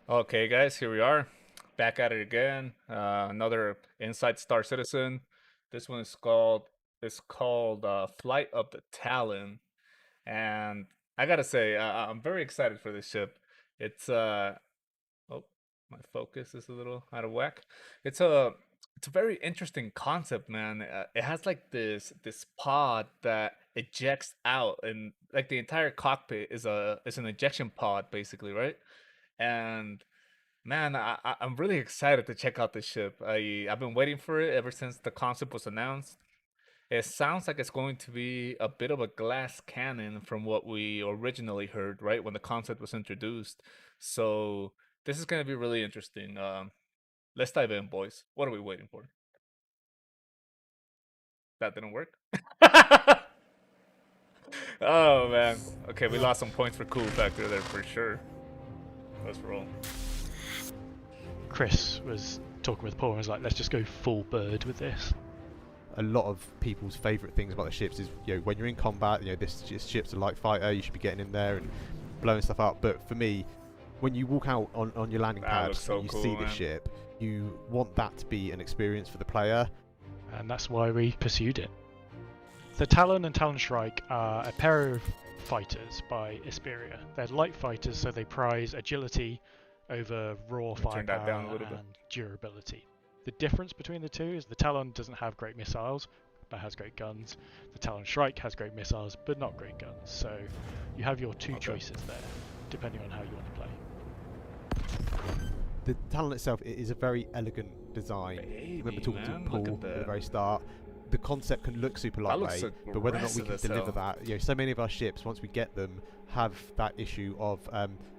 Okay, guys, here we are, back at it again. Another Inside Star Citizen. This one is called Flight of the Talon, and I gotta say, I'm very excited for this ship. It's oh, my focus is a little out of whack. It's a it's a very interesting concept, man. It has like this pod that ejects out, and like the entire cockpit is an ejection pod, basically, right? And man, I'm really excited to check out this ship. I've been waiting for it ever since the concept was announced. It sounds like it's going to be a bit of a glass cannon from what we originally heard, right, when the concept was introduced. So this is going to be really interesting. Let's dive in, boys. What are we waiting for? That didn't work. Oh man. Okay, we lost some points for cool factor there for sure. Let's roll. Chris was talking with Paul and was like, let's just go full bird with this. A lot of people's favourite things about the ships is, when you're in combat, this ship's a light fighter, you should be getting in there and blowing stuff up. But for me, when you walk out on your landing That pad looks so and you cool, see the man. ship, you want that to be an experience for the player. And that's why we pursued it. The Talon and Talon Shrike are a pair of fighters by Isperia. They're light fighters, so they prize agility over raw Turn that down a firepower little bit. and durability. The difference between the two is the Talon doesn't have great missiles, but has great guns. The Talon Shrike has great missiles, but not great guns. So you have your two choices there, depending on how you want to play. The Talon itself is a very elegant design. Baby, I remember talking man, to Paul look at at the very start. The concept can look super That looks lightweight, but whether or not we aggressive can as deliver hell. that, so many of our ships, once we get them, have that issue of,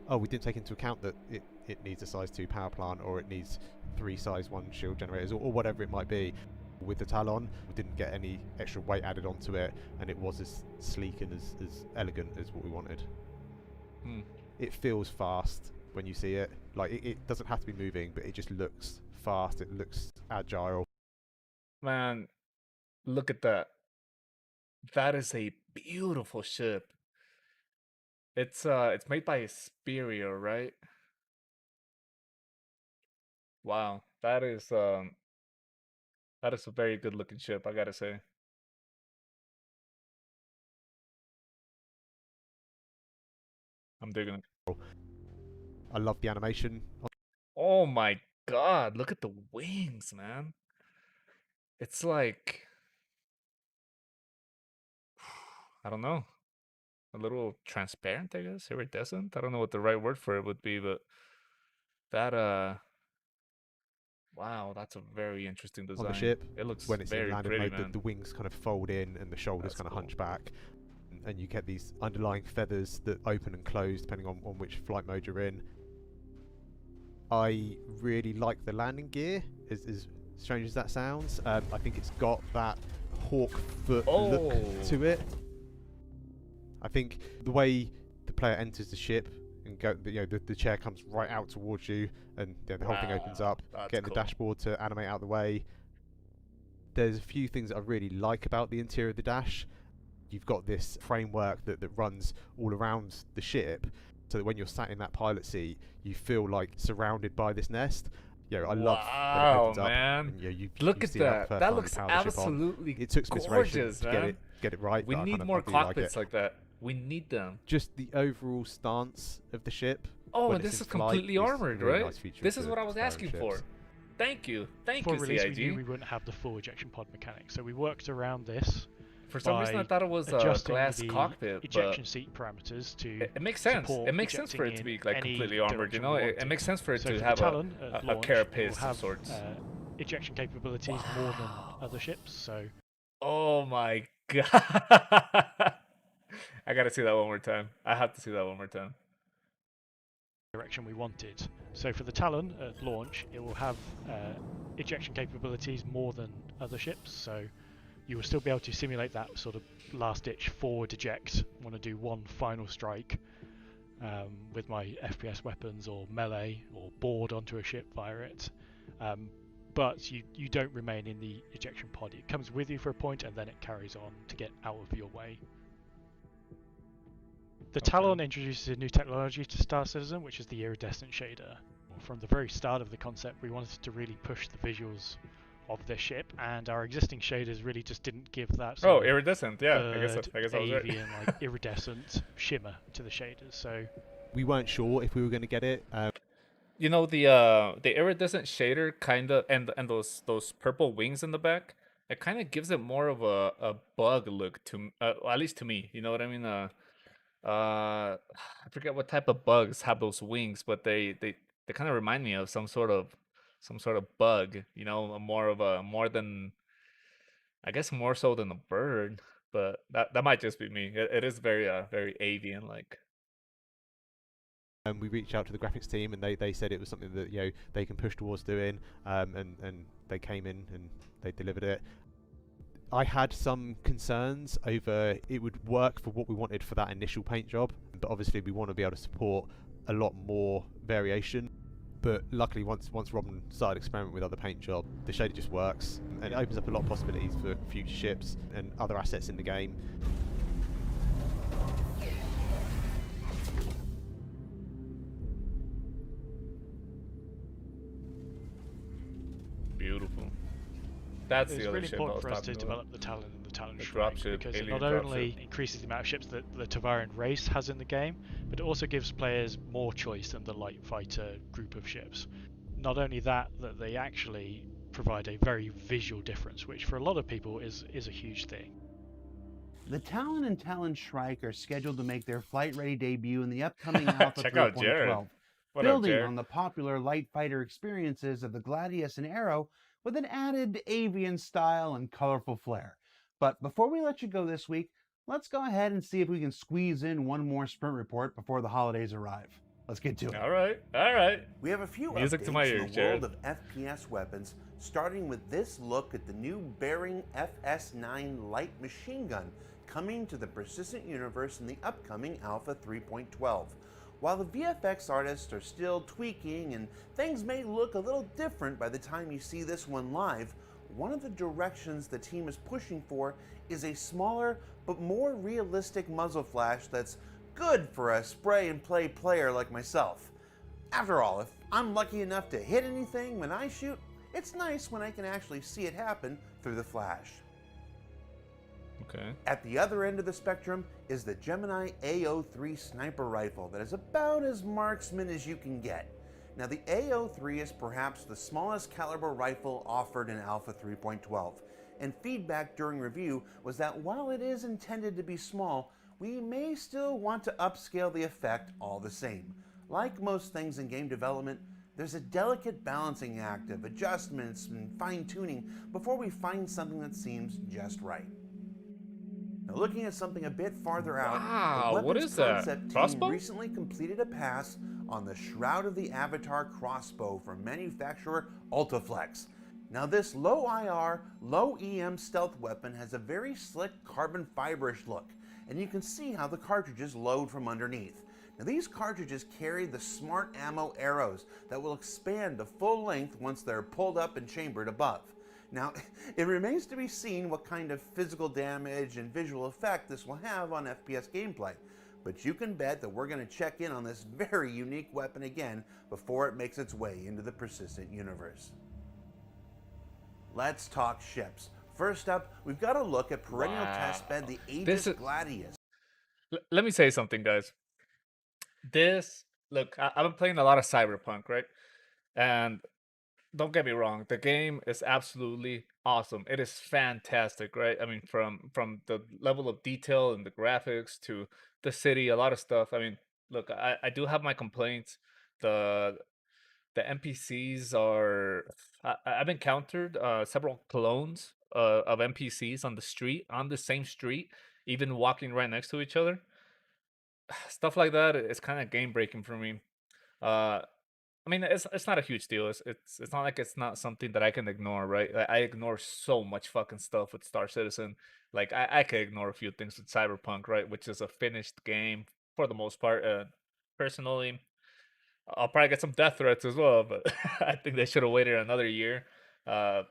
oh, we didn't take into account that it needs a size 2 power plant, or it needs 3 size 1 shield generators, or whatever it might be. With the Talon, we didn't get any extra weight added onto it, and it was as sleek and as elegant as what we wanted. It feels fast when you see it. Like, it doesn't have to be moving, but it just looks fast, it looks agile. Man, look at that. That is a beautiful ship. It's made by Isperia, right? Wow. That is a very good looking ship, I gotta say. I'm digging it. I love the animation. Oh my god, look at the wings, man. It's like I don't know. A little transparent, I guess, iridescent. I don't know what the right word for it would be, but that wow, that's a very interesting On the design. ship, It looks when it's in very landing pretty, mode, man. the wings kind of fold in and the shoulders That's kind of cool. hunch back, and you get these underlying feathers that open and close depending on which flight mode you're in. I really like the landing gear, as strange as that sounds. I think it's got that hawk foot look to it. I think the way the player enters the ship and the chair comes right out towards you, and the whole thing opens up, getting cool. the dashboard to animate out the way. There's a few things that I really like about the interior of the dash. You've got this framework that runs all around the ship, so that when you're sat in that pilot seat, you feel like surrounded by this nest. I love when it opens up and you Look at see how that. the That first looks time you power the ship on. absolutely It took some inspiration gorgeous, to man. get it right. We but need I more do like cockpits it. like that. We need them. Just the overall stance of the ship. Oh, when and it's this in is flight completely is a armored, really right? nice feature This of is the what I was Skyrim asking ships. for. Thank you. Thank For you, release, we CIG. knew we wouldn't have the full ejection pod mechanic, so we worked around this. For some reason, I thought it was a adjusting glass the cockpit, ejection but seat parameters to it makes sense. support It makes sense for it to ejecting be in like any completely armored. You direction know, we it wanted. makes sense for it So to for have the Talon at a launch, carapace it will of have sorts. ejection capabilities more than other ships. So Oh my god! I gotta see that one more time. I have to see that one more time. direction we wanted. So for the Talon at launch, it will have ejection capabilities more than other ships. So you will still be able to simulate that sort of last-ditch forward eject. Want to do one final strike with my FPS weapons or melee or board onto a ship via it. But you don't remain in the ejection pod. It comes with you for a point and then it carries on to get out of your way. The Talon introduces a new technology to Star Citizen, which is the iridescent shader. from the very start of the concept, we wanted to really push the visuals of this ship, and our existing shaders really just didn't give that Oh, sort of iridescent. Yeah, bird, I guess I was right. avian, like iridescent shimmer to the shaders. So We weren't sure if we were going to get it. You know, the iridescent shader kind of, and those purple wings in the back, it kind of gives it more of a bug look to well, at least to me. You know what I mean? I forget what type of bugs have those wings, but they kind of remind me of some sort of bug. You know, more than, I guess, more so than a bird. But that might just be me. It is very avian like. And we reached out to the graphics team, and they said it was something that they can push towards doing, and they came in and they delivered it. I had some concerns over it would work for what we wanted for that initial paint job, but obviously we want to be able to support a lot more variation. But luckily, once Robin started experimenting with other paint jobs, the shader just works, and it opens up a lot of possibilities for future ships and other assets in the game. Beautiful. That's it's the other really ship I important was for us to talking about. develop the Talon and the Talon The Shrike, dropship, because it alien not only dropship. increases the amount of ships that the Tavaran race has in the game, but it also gives players more choice than the light fighter group of ships. Not only that they actually provide a very visual difference, which for a lot of people is a huge thing. The Talon and Talon Shrike are scheduled to make their flight-ready debut in the upcoming Alpha Check out Jared. 3.12, What up, building Jared? on the popular light fighter experiences of the Gladius and Arrow with an added avian style and colorful flair. But before we let you go this week, let's go ahead and see if we can squeeze in one more sprint report before the holidays arrive. Let's get to it. All right. We have a few Music updates to my in ears, the world Jared. of FPS weapons, starting with this look at the new Bearing FS9 light machine gun coming to the persistent universe in the upcoming Alpha 3.12. While the VFX artists are still tweaking and things may look a little different by the time you see this one live, one of the directions the team is pushing for is a smaller but more realistic muzzle flash that's good for a spray and play player like myself. After all, if I'm lucky enough to hit anything when I shoot, it's nice when I can actually see it happen through the flash. Okay. At the other end of the spectrum is the Gemini AO3 sniper rifle that is about as marksman as you can get. Now the AO3 is perhaps the smallest caliber rifle offered in Alpha 3.12, and feedback during review was that while it is intended to be small, we may still want to upscale the effect all the same. Like most things in game development, there's a delicate balancing act of adjustments and fine-tuning before we find something that seems just right. Now looking at something a bit farther out, Wow, the what weapons is that? concept team Crossbow? recently completed a pass on the Shroud of the Avatar crossbow from manufacturer Ultiflex. Now this low IR, low EM stealth weapon has a very slick carbon fiberish look, and you can see how the cartridges load from underneath. Now these cartridges carry the smart ammo arrows that will expand to full length once they're pulled up and chambered above. Now, it remains to be seen what kind of physical damage and visual effect this will have on FPS gameplay, but you can bet that we're going to check in on this very unique weapon again before it makes its way into the persistent universe. Let's talk ships. First up, we've got to look at perennial testbed the Aegis Gladius. Let me say something, guys. Look, I've been playing a lot of Cyberpunk, right? And don't get me wrong, the game is absolutely awesome. It is fantastic, right? I mean, from the level of detail and the graphics to the city, a lot of stuff. I mean, look, I do have my complaints. The the NPCs are I've encountered several clones of NPCs on the street, on the same street, even walking right next to each other. Stuff like that is kind of game breaking for me. Uh, I mean, it's not a huge deal. It's not like it's not something that I can ignore, right? I ignore so much fucking stuff with Star Citizen. Like I could ignore a few things with Cyberpunk, right? Which is a finished game for the most part. Personally, I'll probably get some death threats as well, but I think they should have waited another year. Uh,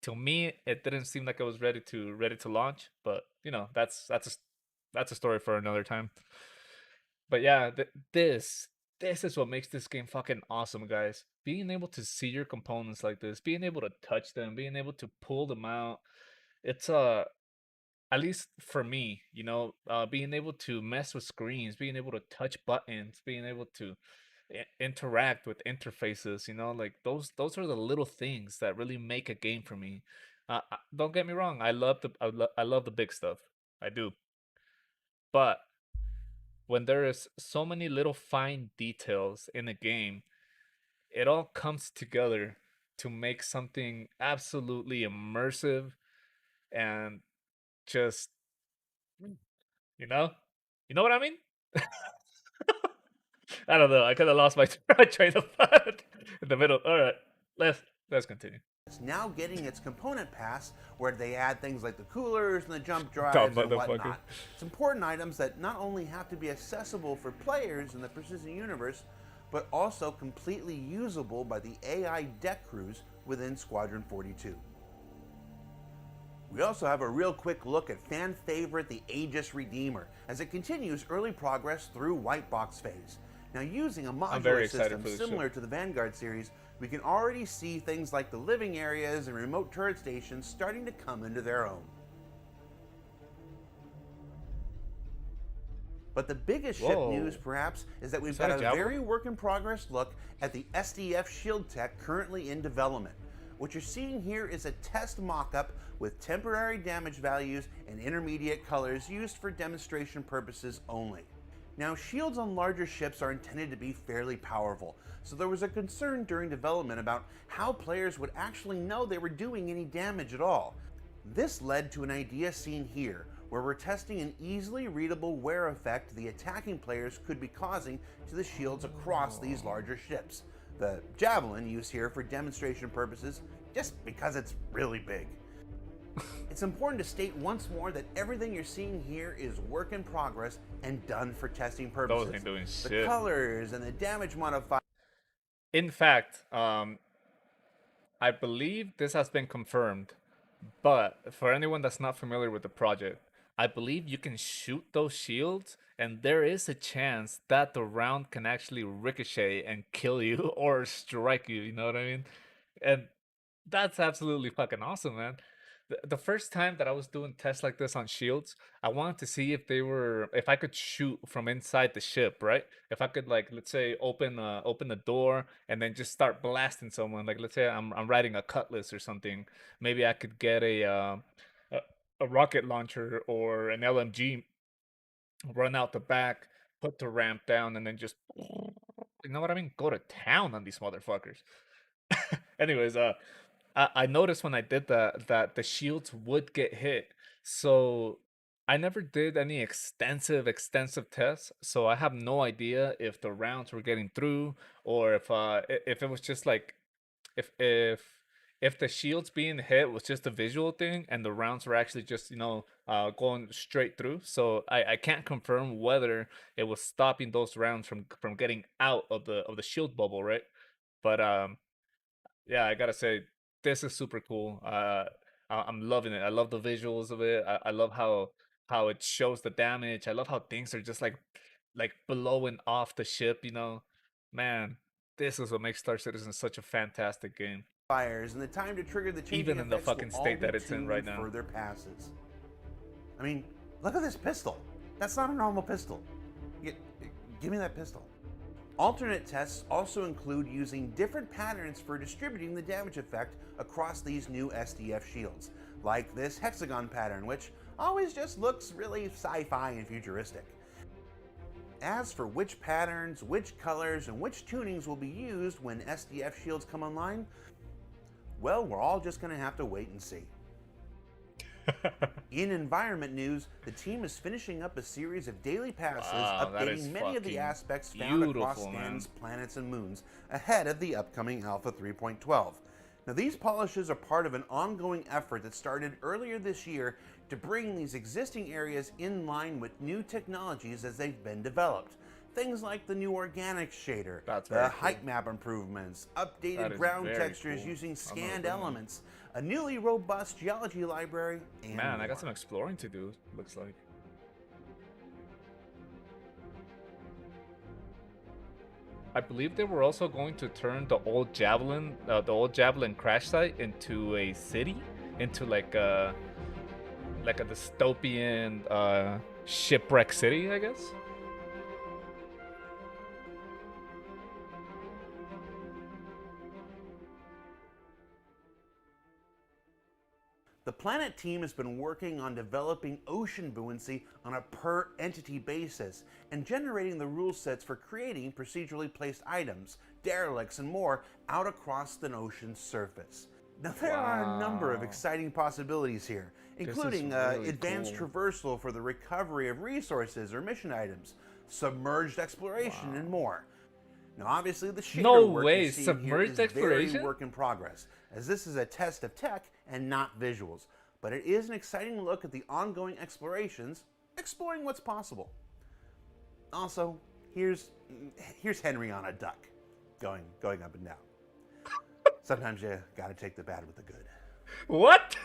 to me, it didn't seem like it was ready to launch. But you know, that's a story for another time. But yeah, this this is what makes this game fucking awesome, guys. Being able to see your components like this, being able to touch them, being able to pull them out. It's at least for me, being able to mess with screens, being able to touch buttons, being able to interact with interfaces, like those are the little things that really make a game for me. Don't get me wrong, I love the big stuff. I do. But when there is so many little fine details in a game, it all comes together to make something absolutely immersive and just, you know, you know what I mean? I don't know. I kind of lost my train of thought in the middle. All right, let's continue. It's now getting its component pass, where they add things like the coolers and the jump drives Dumb and motherfucker. whatnot. It's important items that not only have to be accessible for players in the persistent universe, but also completely usable by the AI deck crews within Squadron 42. We also have a real quick look at fan favorite the Aegis Redeemer as it continues early progress through white box phase. Now, using a modular system similar to the Vanguard series, we can already see things like the living areas and remote turret stations starting to come into their own. But the biggest ship news, perhaps, is that we've got a very work-in-progress look at the SDF shield tech currently in development. What you're seeing here is a test mock-up with temporary damage values and intermediate colors used for demonstration purposes only. Now, shields on larger ships are intended to be fairly powerful, so there was a concern during development about how players would actually know they were doing any damage at all. This led to an idea seen here, where we're testing an easily readable wear effect the attacking players could be causing to the shields across these larger ships. The Javelin used here for demonstration purposes, just because it's really big. It's important to state once more that everything you're seeing here is work in progress and done for testing purposes. Those ain't doing shit. The colors and the damage modifiers. In fact, I believe this has been confirmed, but for anyone that's not familiar with the project, I believe you can shoot those shields, and there is a chance that the round can actually ricochet and kill you or strike you, you know what I mean? And that's absolutely fucking awesome, man. The first time that I was doing tests like this on shields, I wanted to see if I could shoot from inside the ship, right? If I could, like, let's say open the door and then just start blasting someone. Like, let's say I'm riding a cutlass or something. Maybe I could get a rocket launcher or an LMG, run out the back, put the ramp down, and then just, you know what I mean? Go to town on these motherfuckers. Anyways, I noticed when I did that the shields would get hit. So I never did any extensive tests. So I have no idea if the rounds were getting through, or if it was just like if the shields being hit was just a visual thing and the rounds were actually just going straight through. So I can't confirm whether it was stopping those rounds from getting out of the shield bubble, right? But yeah, I gotta say, this is super cool. I'm loving it. I love the visuals of it. I love how it shows the damage. I love how things are just like blowing off the ship. Man, this is what makes Star Citizen such a fantastic game. And the time to trigger the changing Even in the fucking state that it's in right now. Further passes. I mean, look at this pistol. That's not a normal pistol. Give me that pistol. Alternate tests also include using different patterns for distributing the damage effect across these new SDF shields, like this hexagon pattern, which always just looks really sci-fi and futuristic. As for which patterns, which colors, and which tunings will be used when SDF shields come online, well, we're all just going to have to wait and see. In environment news, the team is finishing up a series of daily passes updating many of the aspects found across Stan's planets and moons ahead of the upcoming Alpha 3.12. Now, these polishes are part of an ongoing effort that started earlier this year to bring these existing areas in line with new technologies as they've been developed. Things like the new organic shader, the height map improvements, updated ground textures using scanned elements, a newly robust geology library, and man, more. I got some exploring to do, looks like. I believe they were also going to turn the old Javelin crash site into a city, into like a dystopian shipwreck city, I guess. The Planet team has been working on developing ocean buoyancy on a per entity basis and generating the rule sets for creating procedurally placed items, derelicts, and more out across the ocean's surface. Now, there are a number of Wow. exciting possibilities here, including really advanced cool. traversal for the recovery of resources or mission items, submerged exploration, and more. Now, obviously, the shader No work way, you're seeing here is submerged exploration? very work in progress, as this is a test of tech and not visuals. But it is an exciting look at the ongoing explorations, exploring what's possible. Also, here's Henry on a duck, going up and down. Sometimes you gotta take the bad with the good. What?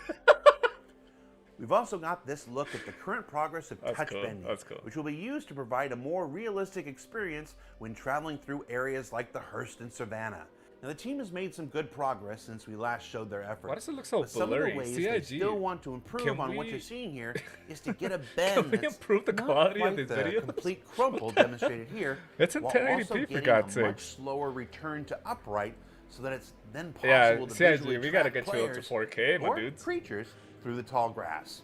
We've also got this look at the current progress of That's touch cool, bending, that's cool. which will be used to provide a more realistic experience when traveling through areas like the Hurston Savannah. Now, the team has made some good progress since we last showed their efforts. Why does it look so but some blurry? of the ways they CIG. still want to improve on what we- you're seeing here is to get a bend Can we that's improve the not quality of quite these the videos? complete crumple demonstrated here, It's in while 1080p also for getting God's a much sakes. slower return to upright, so that it's then possible Yeah, to CIG, visually we gotta track get you up to players 4K, my or dudes. creatures through the tall grass.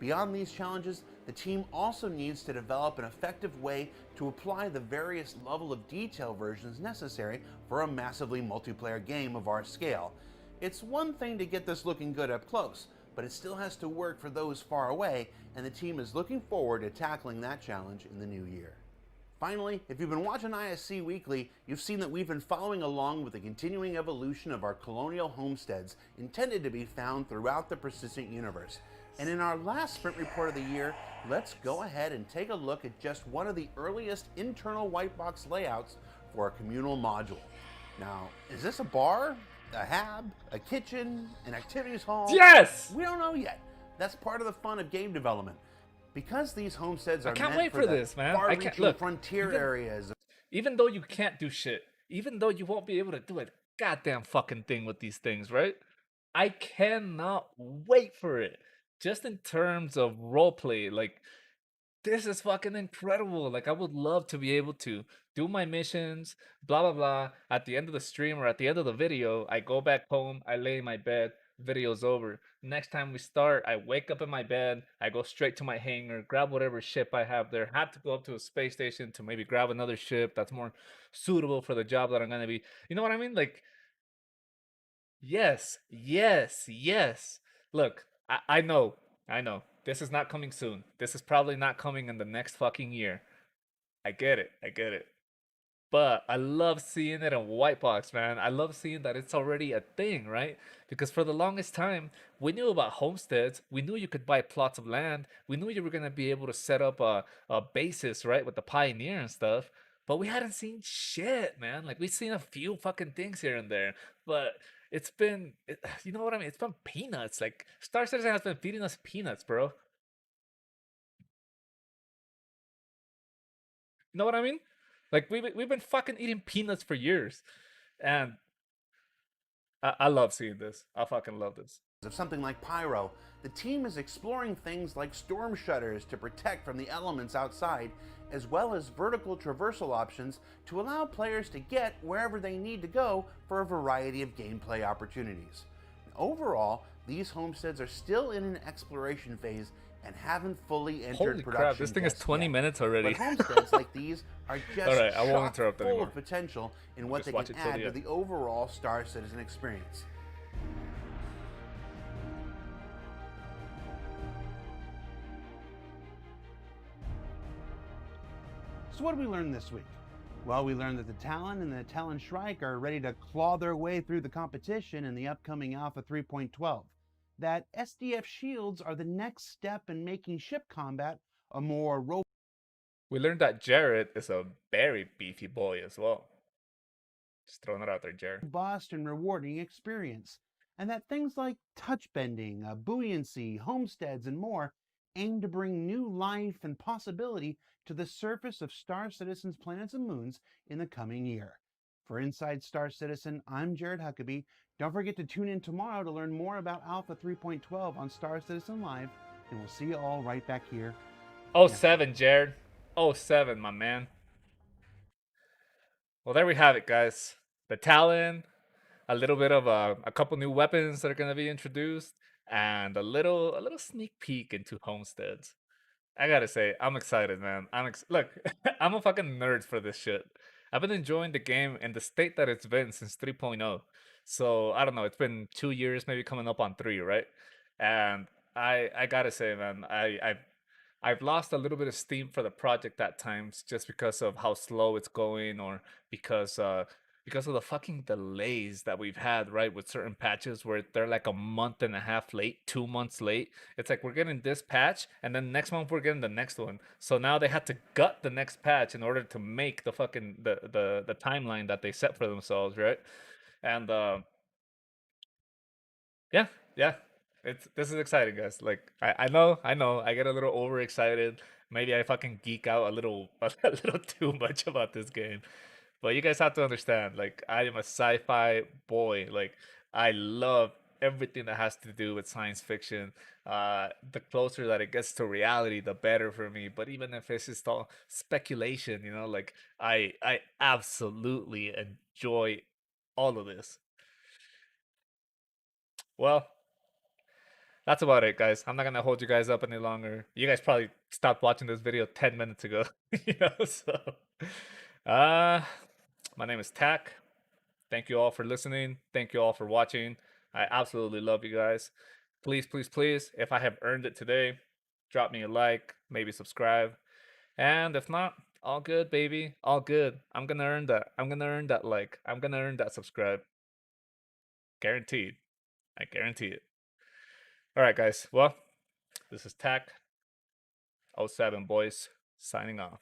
Beyond these challenges, the team also needs to develop an effective way to apply the various level of detail versions necessary for a massively multiplayer game of our scale. It's one thing to get this looking good up close, but it still has to work for those far away, and the team is looking forward to tackling that challenge in the new year. Finally, if you've been watching ISC Weekly, you've seen that we've been following along with the continuing evolution of our colonial homesteads intended to be found throughout the persistent universe. And in our last sprint report of the year, let's go ahead and take a look at just one of the earliest internal white box layouts for a communal module. Now, is this a bar, a hab, a kitchen, an activities hall? Yes! We don't know yet. That's part of the fun of game development. Because these homesteads are can't meant wait for for the this, man. I can't- far-reaching look, frontier even- areas. Even though you can't do shit, even though you won't be able to do a goddamn fucking thing with these things, right? I cannot wait for it. Just in terms of roleplay, like, this is fucking incredible. Like, I would love to be able to do my missions, blah blah blah. At the end of the stream or at the end of the video, I go back home, I lay in my bed, video's over. Next time we start, I wake up in my bed, I go straight to my hangar, grab whatever ship I have there. Have to go up to a space station to maybe grab another ship that's more suitable for the job that I'm gonna be. You know what I mean? Like, yes, yes, yes. Look, I know, I know. This is not coming soon. This is probably not coming in the next fucking year. I get it. I get it. But I love seeing it in white box, man. I love seeing that it's already a thing, right? Because for the longest time, we knew about homesteads. We knew you could buy plots of land. We knew you were gonna be able to set up a basis, right, with the pioneer and stuff. But we hadn't seen shit, man. Like, we've seen a few fucking things here and there, but it's been, you know what I mean? It's been peanuts. Like, Star Citizen has been feeding us peanuts, bro. You know what I mean? Like, we've been fucking eating peanuts for years, and I love seeing this. I fucking love this. Of something like Pyro, the team is exploring things like storm shutters to protect from the elements outside, as well as vertical traversal options to allow players to get wherever they need to go for a variety of gameplay opportunities. Overall, these homesteads are still in an exploration phase and haven't fully entered Holy production. crap! This thing is just 20 yet. minutes already. But homesteads like these are just Alright, I won't chock interrupt full anymore. of potential in what Just they watch can it till add the to end. the overall Star Citizen experience. So what did we learn this week? Well, we learned that the Talon and the Talon Shrike are ready to claw their way through the competition in the upcoming Alpha 3.12. That SDF shields are the next step in making ship combat a more We learned that Jared is a very beefy boy as well. Just throwing it out there, Jared. robust and rewarding experience, and that things like touch bending, buoyancy, homesteads, and more aim to bring new life and possibility to the surface of Star Citizen's planets and moons in the coming year. For Inside Star Citizen, I'm Jared Huckabee. Don't forget to tune in tomorrow to learn more about Alpha 3.12 on Star Citizen Live, and we'll see you all right back here. Oh, 07, Jared. 07, my man. Well, there we have it, guys. The Talon, a little bit of a couple new weapons that are gonna be introduced, and a little sneak peek into homesteads. I gotta say, I'm excited, man. Look, I'm a fucking nerd for this shit. I've been enjoying the game in the state that it's been since 3.0. So I don't know, it's been 2 years, maybe coming up on 3, right? And I gotta say, man, I've lost a little bit of steam for the project at times just because of how slow it's going, or because because of the fucking delays that we've had, right, with certain patches where they're like a month and a half late, 2 months late. It's like we're getting this patch and then next month we're getting the next one. So now they had to gut the next patch in order to make the fucking the timeline that they set for themselves, right? And yeah, yeah. This is exciting, guys. Like I know, I get a little overexcited. Maybe I fucking geek out a little a little too much about this game. But you guys have to understand, like I am a sci-fi boy. Like I love everything that has to do with science fiction. The closer that it gets to reality, the better for me. But even if it's just all speculation, you know, like I absolutely enjoy all of this. Well, that's about it, guys. I'm not gonna hold you guys up any longer. You guys probably stopped watching this video 10 minutes ago. You know, so uh my name is Tack. Thank you all for listening. Thank you all for watching. I absolutely love you guys. Please, please, please, if I have earned it today, drop me a like, maybe subscribe. And if not, all good, baby. All good. I'm gonna earn that. I'm gonna earn that like. I'm gonna earn that subscribe. Guaranteed. I guarantee it. Alright, guys. Well, this is Tack 07 boys, signing off.